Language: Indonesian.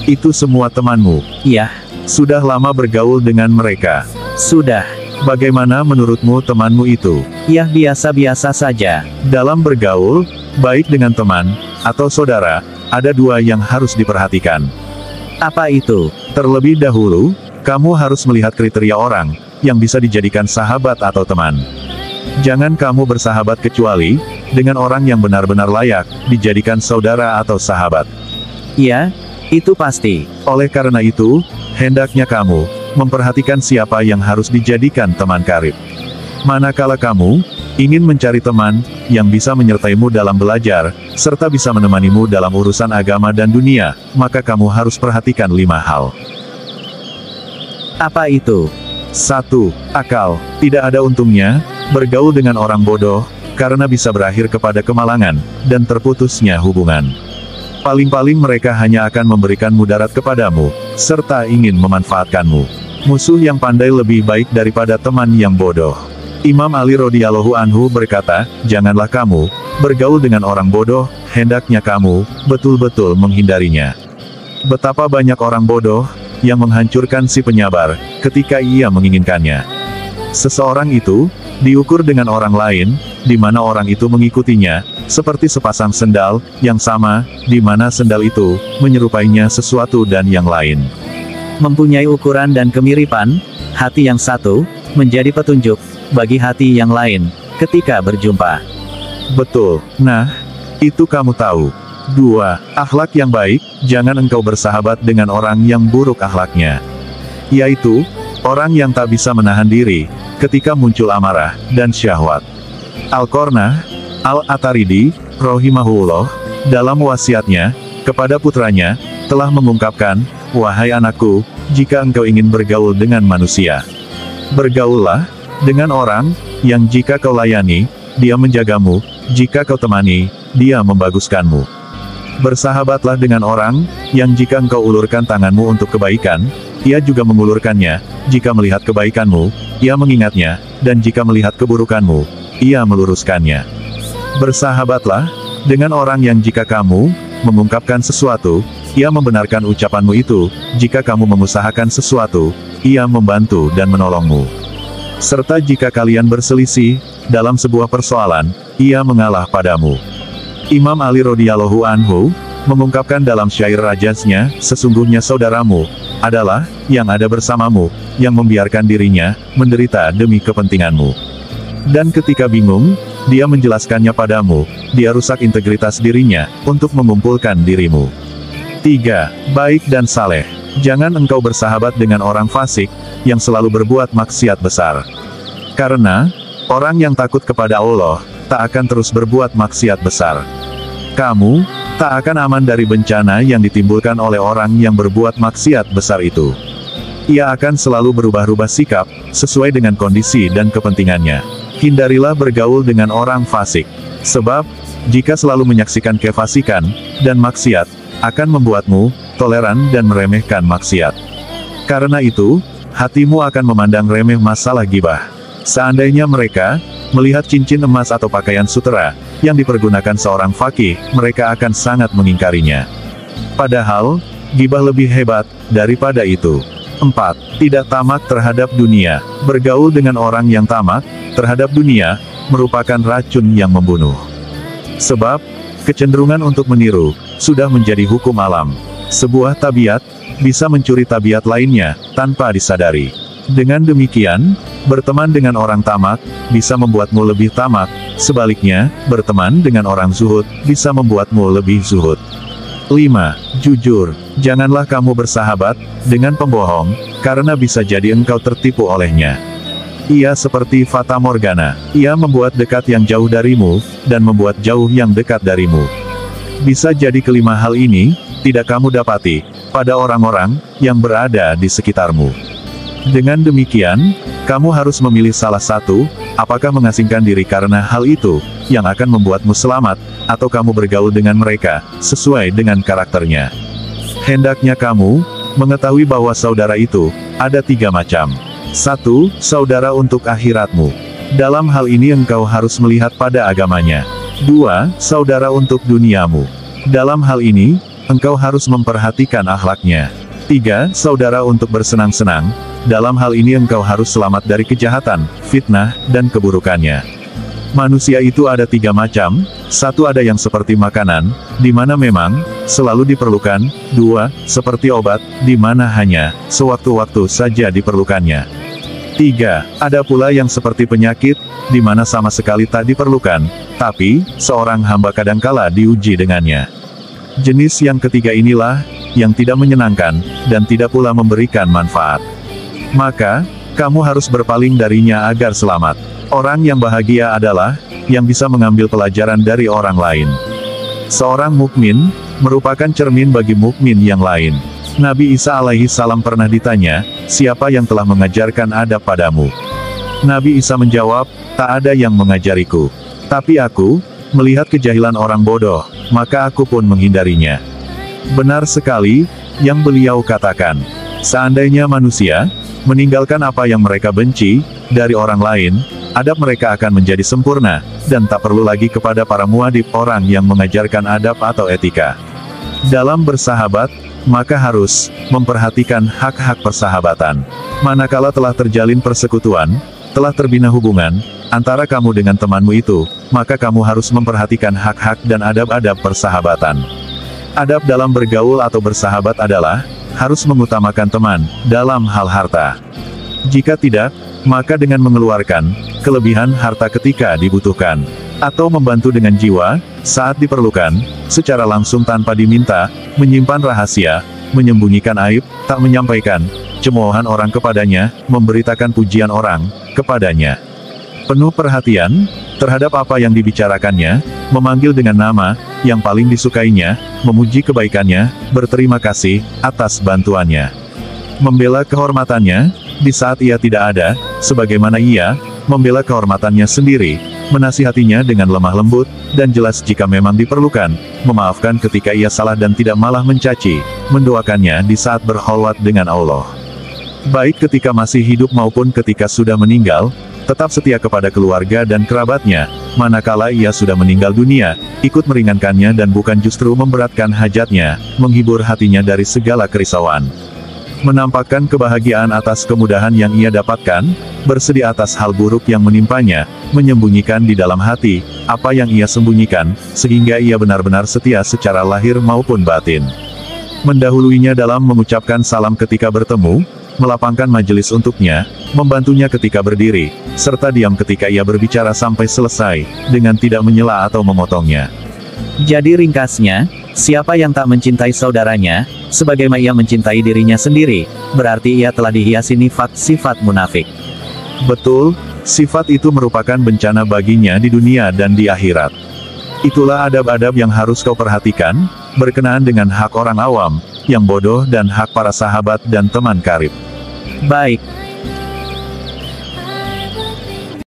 Itu semua temanmu. Iya, Sudah lama bergaul dengan mereka. sudah. Bagaimana menurutmu temanmu itu? Ya biasa-biasa saja. Dalam bergaul, baik dengan teman, atau saudara, ada dua yang harus diperhatikan. Apa itu? Terlebih dahulu, kamu harus melihat kriteria orang, yang bisa dijadikan sahabat atau teman. Jangan kamu bersahabat kecuali, dengan orang yang benar-benar layak, dijadikan saudara atau sahabat. Iya, itu pasti. Oleh karena itu, hendaknya kamu, memperhatikan siapa yang harus dijadikan teman karib. Manakala kamu, ingin mencari teman, yang bisa menyertaimu dalam belajar, serta bisa menemanimu dalam urusan agama dan dunia, maka kamu harus perhatikan 5 hal. Apa itu? 1. Akal. Tidak ada untungnya, bergaul dengan orang bodoh, karena bisa berakhir kepada kemalangan, dan terputusnya hubungan. Paling-paling mereka hanya akan memberikan mudarat kepadamu, serta ingin memanfaatkanmu. Musuh yang pandai lebih baik daripada teman yang bodoh. Imam Ali radhiyallahu anhu berkata, janganlah kamu bergaul dengan orang bodoh, hendaknya kamu betul-betul menghindarinya. Betapa banyak orang bodoh yang menghancurkan si penyabar ketika ia menginginkannya. Seseorang itu diukur dengan orang lain, di mana orang itu mengikutinya, seperti sepasang sendal yang sama, di mana sendal itu menyerupainya sesuatu dan yang lain. Mempunyai ukuran dan kemiripan, hati yang satu menjadi petunjuk bagi hati yang lain ketika berjumpa. Betul. Nah, itu kamu tahu. 2. Akhlak yang baik. Jangan engkau bersahabat dengan orang yang buruk akhlaknya. Yaitu, orang yang tak bisa menahan diri ketika muncul amarah dan syahwat. Al-Qarnah Al-Ataridi rahimahullah, dalam wasiatnya kepada putranya, telah mengungkapkan, wahai anakku, jika engkau ingin bergaul dengan manusia, bergaullah dengan orang yang jika kau layani, dia menjagamu, jika kau temani, dia membaguskanmu. Bersahabatlah dengan orang yang jika engkau ulurkan tanganmu untuk kebaikan, ia juga mengulurkannya, jika melihat kebaikanmu, ia mengingatnya, dan jika melihat keburukanmu, ia meluruskannya. Bersahabatlah dengan orang yang jika kamu mengungkapkan sesuatu, ia membenarkan ucapanmu itu, jika kamu mengusahakan sesuatu, ia membantu dan menolongmu. Serta jika kalian berselisih dalam sebuah persoalan, ia mengalah padamu. Imam Ali radhiyallahu anhu mengungkapkan dalam syair rajaznya, sesungguhnya saudaramu adalah yang ada bersamamu, yang membiarkan dirinya menderita demi kepentinganmu. Dan ketika bingung, dia menjelaskannya padamu, dia rusak integritas dirinya untuk mengumpulkan dirimu. 3. Baik dan saleh. Jangan engkau bersahabat dengan orang fasik, yang selalu berbuat maksiat besar. Karena, orang yang takut kepada Allah, tak akan terus berbuat maksiat besar. Kamu, tak akan aman dari bencana yang ditimbulkan oleh orang yang berbuat maksiat besar itu. Ia akan selalu berubah-ubah sikap, sesuai dengan kondisi dan kepentingannya. Hindarilah bergaul dengan orang fasik. Sebab, jika selalu menyaksikan kefasikan, dan maksiat, akan membuatmu toleran dan meremehkan maksiat. Karena itu, hatimu akan memandang remeh masalah gibah. Seandainya mereka melihat cincin emas atau pakaian sutera yang dipergunakan seorang fakih, mereka akan sangat mengingkarinya. Padahal, gibah lebih hebat daripada itu. 4. Tidak tamak terhadap dunia. Bergaul dengan orang yang tamak terhadap dunia merupakan racun yang membunuh. Sebab, kecenderungan untuk meniru sudah menjadi hukum alam. Sebuah tabiat bisa mencuri tabiat lainnya tanpa disadari. Dengan demikian, berteman dengan orang tamak bisa membuatmu lebih tamak. Sebaliknya, berteman dengan orang zuhud bisa membuatmu lebih zuhud. 5. Jujur. Janganlah kamu bersahabat dengan pembohong, karena bisa jadi engkau tertipu olehnya. Ia seperti fata morgana. Ia membuat dekat yang jauh darimu, dan membuat jauh yang dekat darimu. Bisa jadi kelima hal ini, tidak kamu dapati pada orang-orang yang berada di sekitarmu. Dengan demikian, kamu harus memilih salah satu, apakah mengasingkan diri karena hal itu, yang akan membuatmu selamat, atau kamu bergaul dengan mereka, sesuai dengan karakternya. Hendaknya kamu mengetahui bahwa saudara itu ada 3 macam. 1. Saudara untuk akhiratmu. Dalam hal ini engkau harus melihat pada agamanya. 2. Saudara untuk duniamu. Dalam hal ini, engkau harus memperhatikan akhlaknya. 3. Saudara untuk bersenang-senang, dalam hal ini engkau harus selamat dari kejahatan, fitnah, dan keburukannya. Manusia itu ada 3 macam, 1 ada yang seperti makanan, di mana memang, selalu diperlukan, 2, seperti obat, di mana hanya, sewaktu-waktu saja diperlukannya. 3. Ada pula yang seperti penyakit, di mana sama sekali tak diperlukan, tapi, seorang hamba kadangkala diuji dengannya. Jenis yang ketiga inilah, yang tidak menyenangkan, dan tidak pula memberikan manfaat. Maka, kamu harus berpaling darinya agar selamat. Orang yang bahagia adalah, yang bisa mengambil pelajaran dari orang lain. Seorang mukmin, merupakan cermin bagi mukmin yang lain. Nabi Isa alaihi salam pernah ditanya, siapa yang telah mengajarkan adab padamu? Nabi Isa menjawab, tak ada yang mengajariku. Tapi aku, melihat kejahilan orang bodoh, maka aku pun menghindarinya. Benar sekali, yang beliau katakan. Seandainya manusia, meninggalkan apa yang mereka benci, dari orang lain, adab mereka akan menjadi sempurna, dan tak perlu lagi kepada para muadib orang yang mengajarkan adab atau etika. Dalam bersahabat, maka harus memperhatikan hak-hak persahabatan. Manakala telah terjalin persekutuan, telah terbina hubungan antara kamu dengan temanmu itu, maka kamu harus memperhatikan hak-hak dan adab-adab persahabatan. Adab dalam bergaul atau bersahabat adalah, harus mengutamakan teman, dalam hal harta. Jika tidak, maka dengan mengeluarkan, kelebihan harta ketika dibutuhkan. Atau membantu dengan jiwa, saat diperlukan, secara langsung tanpa diminta, menyimpan rahasia, menyembunyikan aib, tak menyampaikan, cemoohan orang kepadanya, memberitakan pujian orang, kepadanya. Penuh perhatian, terhadap apa yang dibicarakannya, memanggil dengan nama, yang paling disukainya, memuji kebaikannya, berterima kasih, atas bantuannya. Membela kehormatannya, di saat ia tidak ada, sebagaimana ia, membela kehormatannya sendiri, menasihatinya dengan lemah lembut, dan jelas jika memang diperlukan, memaafkan ketika ia salah dan tidak malah mencaci, mendoakannya di saat berkholwat dengan Allah. Baik ketika masih hidup maupun ketika sudah meninggal, tetap setia kepada keluarga dan kerabatnya, manakala ia sudah meninggal dunia, ikut meringankannya dan bukan justru memberatkan hajatnya, menghibur hatinya dari segala kerisauan. Menampakkan kebahagiaan atas kemudahan yang ia dapatkan, bersedih atas hal buruk yang menimpanya, menyembunyikan di dalam hati, apa yang ia sembunyikan, sehingga ia benar-benar setia secara lahir maupun batin. Mendahuluinya dalam mengucapkan salam ketika bertemu, melapangkan majelis untuknya, membantunya ketika berdiri, serta diam ketika ia berbicara sampai selesai, dengan tidak menyela atau memotongnya. Jadi ringkasnya, siapa yang tak mencintai saudaranya, sebagaimana ia mencintai dirinya sendiri, berarti ia telah dihiasi nifak sifat munafik. Betul, sifat itu merupakan bencana baginya di dunia dan di akhirat. Itulah adab-adab yang harus kau perhatikan, berkenaan dengan hak orang awam, yang bodoh dan hak para sahabat dan teman karib. Baik.